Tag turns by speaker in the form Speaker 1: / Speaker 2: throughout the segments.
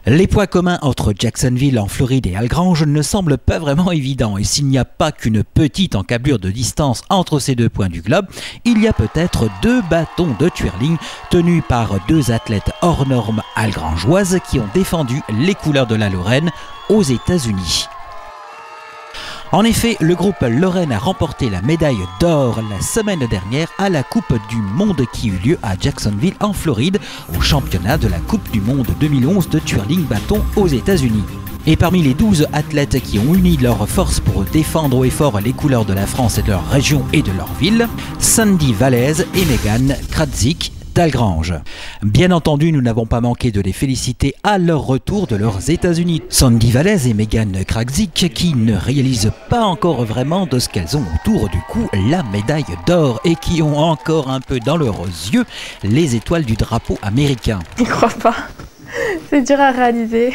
Speaker 1: Les points communs entre Jacksonville en Floride et Algrange ne semblent pas vraiment évidents, et s'il n'y a pas qu'une petite encablure de distance entre ces deux points du globe, il y a peut-être deux bâtons de twirling tenus par deux athlètes hors normes algrangeoises qui ont défendu les couleurs de la Lorraine aux États-Unis. En effet, le groupe Lorraine a remporté la médaille d'or la semaine dernière à la Coupe du Monde qui eut lieu à Jacksonville en Floride, au championnat de la Coupe du Monde 2011 de twirling bâton aux États-Unis. Et parmi les 12 athlètes qui ont uni leurs forces pour défendre haut et fort les couleurs de la France et de leur région et de leur ville, Sandy Valez et Megan Kratzik d'Algrange. Bien entendu, nous n'avons pas manqué de les féliciter à leur retour de leurs États-Unis. Sandy Valez et Megan Kratzik qui ne réalisent pas encore vraiment de ce qu'elles ont autour du cou la médaille d'or et qui ont encore un peu dans leurs yeux les étoiles du drapeau américain.
Speaker 2: Je n'y crois pas. C'est dur à réaliser.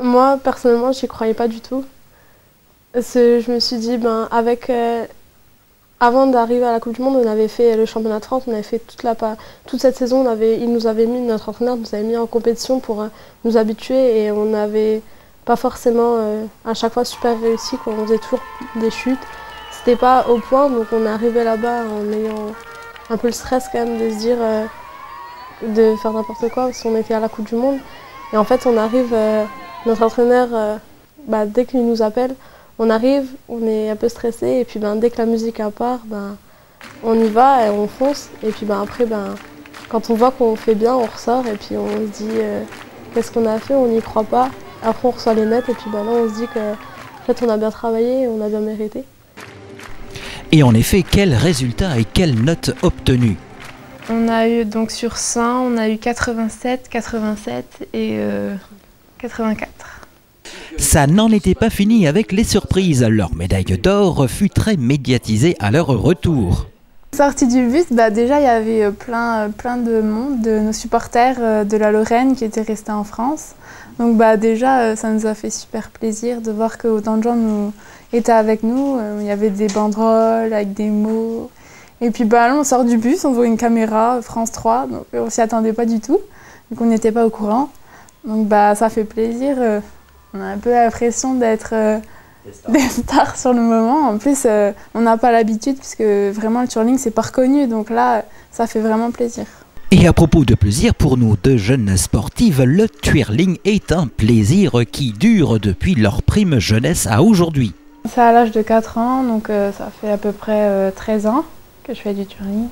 Speaker 2: Moi, personnellement, j'y croyais pas du tout. Je me suis dit, avant d'arriver à la Coupe du Monde, on avait fait le championnat de France, on avait fait toute cette saison, notre entraîneur nous avait mis en compétition pour nous habituer et on n'avait pas forcément à chaque fois super réussi, on faisait toujours des chutes. C'était pas au point, donc on est arrivé là-bas en ayant un peu le stress quand même de se dire de faire n'importe quoi parce qu'on était à la Coupe du Monde. Et en fait on arrive, notre entraîneur, dès qu'il nous appelle, on arrive, on est un peu stressé et puis dès que la musique part, on y va et on fonce. Et puis après, quand on voit qu'on fait bien, on ressort et puis on se dit qu'est-ce qu'on a fait, on n'y croit pas. Après on reçoit les notes et puis là on se dit qu'en fait on a bien travaillé et on a bien mérité.
Speaker 1: Et en effet, quel résultat et quelle note obtenue?
Speaker 2: On a eu donc sur 100, on a eu 87, 87 et 84.
Speaker 1: Ça n'en était pas fini avec les surprises. Leur médaille d'or fut très médiatisée à leur retour.
Speaker 2: Sortie du bus, déjà il y avait plein de monde, de nos supporters de la Lorraine qui étaient restés en France. Donc déjà ça nous a fait super plaisir de voir que autant de gens étaient avec nous. Il y avait des banderoles avec des mots. Et puis là on sort du bus, on voit une caméra France 3, donc on s'y attendait pas du tout. Donc on n'était pas au courant. Donc ça fait plaisir. On a un peu l'impression d'être des stars sur le moment. En plus, on n'a pas l'habitude puisque vraiment le twirling, c'est pas reconnu. Donc là, ça fait vraiment plaisir.
Speaker 1: Et à propos de plaisir, pour nous deux jeunes sportives, le twirling est un plaisir qui dure depuis leur prime jeunesse à aujourd'hui.
Speaker 2: C'est à l'âge de 4 ans, donc ça fait à peu près 13 ans que je fais du twirling.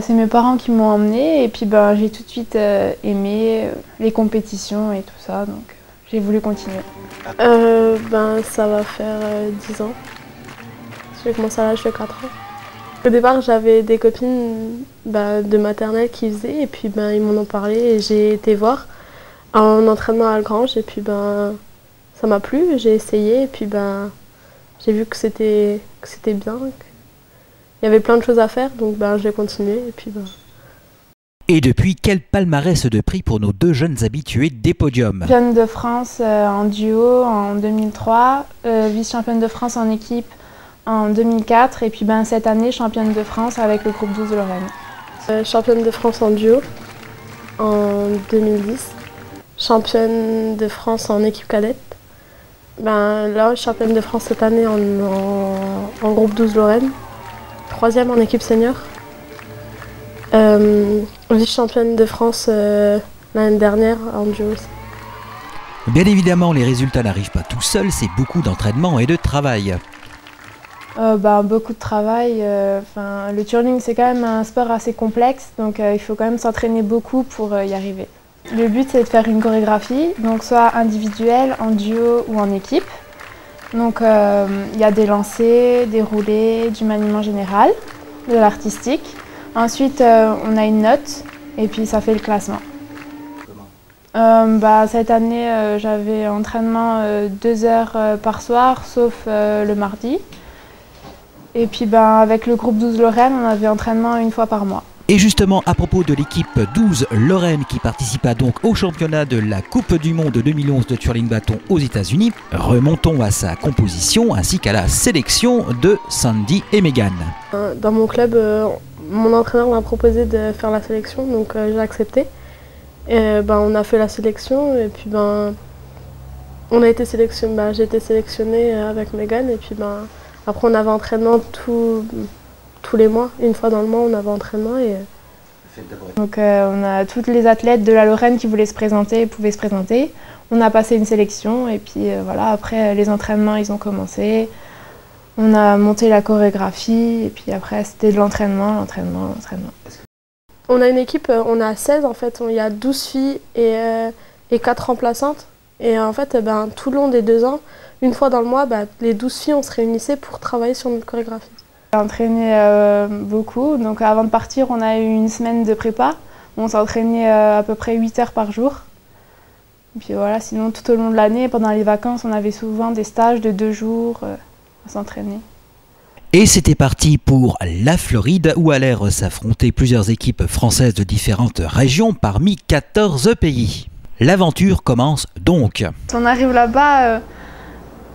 Speaker 2: C'est mes parents qui m'ont emmenée et puis j'ai tout de suite aimé les compétitions et tout ça, donc j'ai voulu continuer. Ça va faire 10 ans. J'ai commencé à l'âge de 4 ans. Au départ, j'avais des copines de maternelle qui faisaient et puis ils m'en ont parlé et j'ai été voir en entraînement à Algrange et puis ça m'a plu, j'ai essayé et puis j'ai vu que c'était bien. Il y avait plein de choses à faire, donc j'ai continué et puis
Speaker 1: Et depuis, quel palmarès de prix pour nos deux jeunes habitués des podiums?
Speaker 2: Championne de France en duo en 2003, vice-championne de France en équipe en 2004 et puis cette année championne de France avec le groupe 12 de Lorraine. Championne de France en duo en 2010, championne de France en équipe cadette. Là, championne de France cette année en groupe 12 Lorraine. 3e en équipe senior, vice-championne de France l'année dernière en duo aussi.
Speaker 1: Bien évidemment, les résultats n'arrivent pas tout seuls, c'est beaucoup d'entraînement et de travail.
Speaker 2: Beaucoup de travail. Le twirling, c'est quand même un sport assez complexe, donc il faut quand même s'entraîner beaucoup pour y arriver. Le but, c'est de faire une chorégraphie, donc soit individuelle, en duo ou en équipe. Donc il y a des lancers, des roulés, du maniement général, de l'artistique. Ensuite on a une note et puis ça fait le classement. Cette année j'avais entraînement 2 heures par soir sauf le mardi. Et puis avec le groupe 12 Lorraine on avait entraînement 1 fois par mois.
Speaker 1: Et justement, à propos de l'équipe 12 Lorraine qui participa donc au championnat de la Coupe du Monde 2011 de twirling bâton aux États-Unis, remontons à sa composition ainsi qu'à la sélection de Sandy et Megan.
Speaker 2: Dans mon club, Mon entraîneur m'a proposé de faire la sélection, donc j'ai accepté. Et on a fait la sélection et puis on a été sélectionné, j'ai été sélectionnée avec Megan et puis après on avait entraînement tous les mois, une fois dans le mois on avait entraînement.
Speaker 3: Donc on a toutes les athlètes de la Lorraine qui voulaient se présenter, pouvaient se présenter. On a passé une sélection et puis voilà, après les entraînements ils ont commencé. On a monté la chorégraphie et puis après c'était de l'entraînement.
Speaker 2: On a une équipe, on a 16 en fait, il y a 12 filles et 4 remplaçantes. Et en fait, tout le long des 2 ans, une fois dans le mois, les 12 filles on se réunissait pour travailler sur notre chorégraphie.
Speaker 3: On s'entraînait beaucoup, donc avant de partir on a eu une semaine de prépa. On s'entraînait à peu près 8 heures par jour. Et puis voilà, sinon tout au long de l'année, pendant les vacances, on avait souvent des stages de 2 jours à s'entraîner.
Speaker 1: Et c'était parti pour la Floride où allèrent s'affronter plusieurs équipes françaises de différentes régions parmi 14 pays. L'aventure commence donc.
Speaker 3: On arrive là-bas,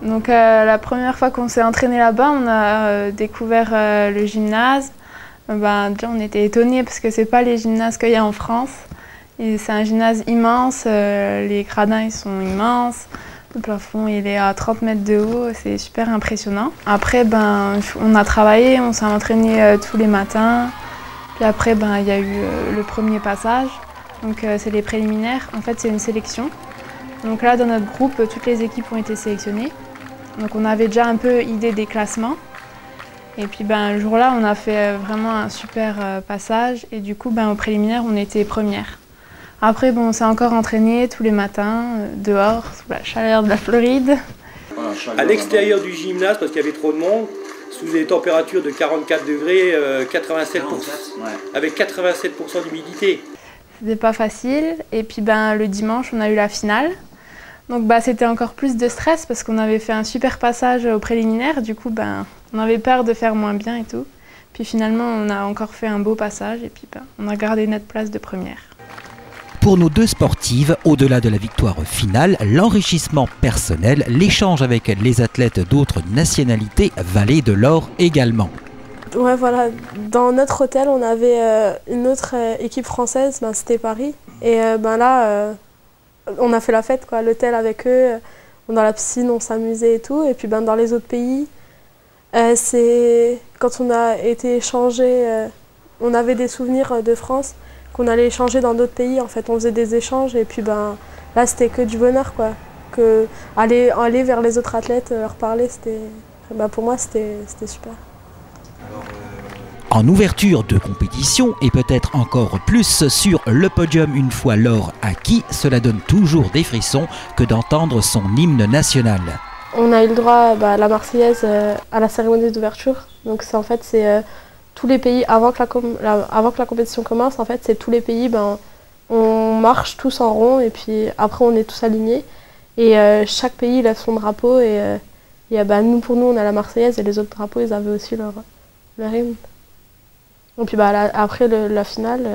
Speaker 3: la première fois qu'on s'est entraîné là-bas, on a découvert le gymnase. Déjà on était étonnés parce que c'est pas les gymnases qu'il y a en France. C'est un gymnase immense, les gradins ils sont immenses. Le plafond il est à 30 mètres de haut, c'est super impressionnant. Après on a travaillé, on s'est entraîné tous les matins. Puis après il y a eu le premier passage, donc c'est les préliminaires. En fait c'est une sélection. Donc là dans notre groupe, toutes les équipes ont été sélectionnées. Donc on avait déjà un peu idée des classements. Et puis le jour-là on a fait vraiment un super passage et du coup au préliminaire on était première. Après, on s'est encore entraîné tous les matins, dehors, sous la chaleur de la Floride.
Speaker 4: À l'extérieur du gymnase, parce qu'il y avait trop de monde, sous des températures de 44 degrés, 87%, avec 87% d'humidité.
Speaker 3: C'était pas facile. Et puis le dimanche, on a eu la finale. Donc c'était encore plus de stress parce qu'on avait fait un super passage au préliminaire. Du coup, on avait peur de faire moins bien et tout. Puis finalement, on a encore fait un beau passage et puis on a gardé notre place de première.
Speaker 1: Pour nos 2 sportives, au-delà de la victoire finale, l'enrichissement personnel, l'échange avec les athlètes d'autres nationalités valait de l'or également.
Speaker 2: Ouais, voilà. Dans notre hôtel, on avait une autre équipe française, c'était Paris. Et là, on a fait la fête à l'hôtel avec eux. Dans la piscine, on s'amusait et tout. Et puis dans les autres pays, c'est quand on a été échangé, on avait des souvenirs de France qu'on allait échanger dans d'autres pays. En fait, on faisait des échanges et puis là, c'était que du bonheur, quoi. Que aller vers les autres athlètes, leur parler, pour moi, c'était super.
Speaker 1: En ouverture de compétition et peut-être encore plus sur le podium une fois l'or acquis, cela donne toujours des frissons que d'entendre son hymne national.
Speaker 2: On a eu le droit à la Marseillaise à la cérémonie d'ouverture. Donc c'est tous les pays, avant que la compétition commence, en fait, c'est tous les pays, on marche tous en rond et puis après on est tous alignés. Et chaque pays lève son drapeau et pour nous, on a la Marseillaise et les autres drapeaux, ils avaient aussi leur hymne. Et puis après la finale,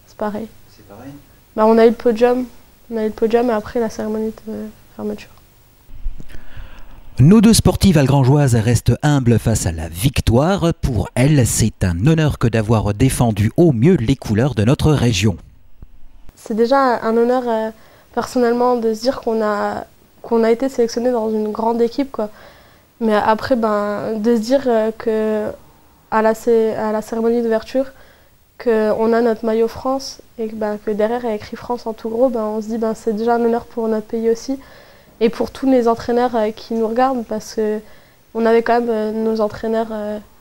Speaker 2: c'est pareil.
Speaker 5: C'est pareil.
Speaker 2: On a eu le podium et après la cérémonie de fermeture.
Speaker 1: Nos 2 sportives algrangeoises restent humbles face à la victoire. Pour elles, c'est un honneur que d'avoir défendu au mieux les couleurs de notre région.
Speaker 2: C'est déjà un honneur personnellement de se dire qu'on a été sélectionné dans une grande équipe, quoi. Mais après, de se dire qu'à la cérémonie d'ouverture, qu'on a notre maillot France et que derrière il y a écrit France en tout gros, on se dit c'est déjà un honneur pour notre pays aussi. Et pour tous les entraîneurs qui nous regardent, parce qu'on avait quand même nos entraîneurs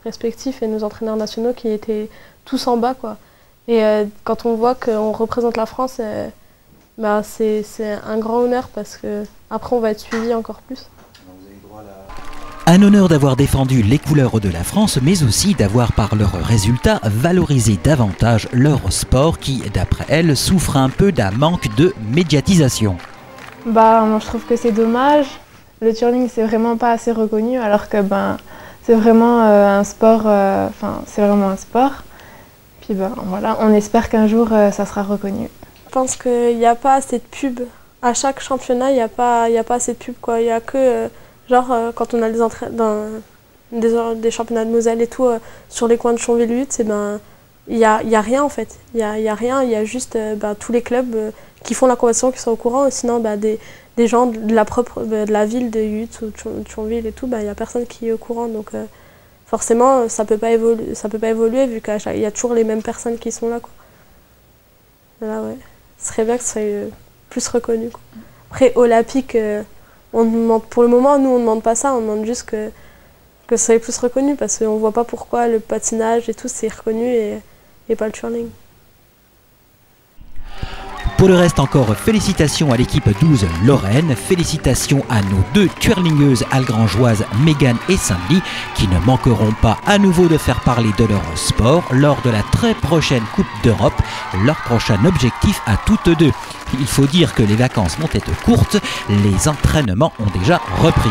Speaker 2: respectifs et nos entraîneurs nationaux qui étaient tous en bas, quoi. Et quand on voit qu'on représente la France, c'est un grand honneur parce qu'après on va être suivi encore plus.
Speaker 1: Un honneur d'avoir défendu les couleurs de la France, mais aussi d'avoir par leurs résultats valorisé davantage leur sport qui, d'après elles, souffre un peu d'un manque de médiatisation.
Speaker 3: Moi, je trouve que c'est dommage. Le curling, c'est vraiment pas assez reconnu, alors que c'est vraiment un sport. C'est vraiment un sport. Puis voilà, on espère qu'un jour, ça sera reconnu.
Speaker 2: Je pense qu'il n'y a pas assez de pub. À chaque championnat, il n'y a pas assez de pub, quoi. Il y a que quand on a dans des championnats de Moselle et tout, sur les coins de Chonville-Lutte, il y a rien en fait. Il y a rien, il y a juste tous les clubs qui font la compétition qui sont au courant, et sinon des gens de la ville de Yutz ou de Thionville et tout, il n'y a personne qui est au courant. Donc forcément, ça peut pas évoluer vu qu'il y a toujours les mêmes personnes qui sont là, quoi. Là, ouais. Ce serait bien que ce soit plus reconnu, quoi. Après, Olympique, on demande, pour le moment, nous, on ne demande pas ça, on demande juste que ce soit plus reconnu, parce qu'on ne voit pas pourquoi le patinage et tout, c'est reconnu et pas le twirling.
Speaker 1: Pour le reste encore, félicitations à l'équipe 12 Lorraine, félicitations à nos 2 twirlingeuses algrangeoises Mégane et Cindy qui ne manqueront pas à nouveau de faire parler de leur sport lors de la très prochaine Coupe d'Europe, leur prochain objectif à toutes 2. Il faut dire que les vacances vont être courtes, les entraînements ont déjà repris.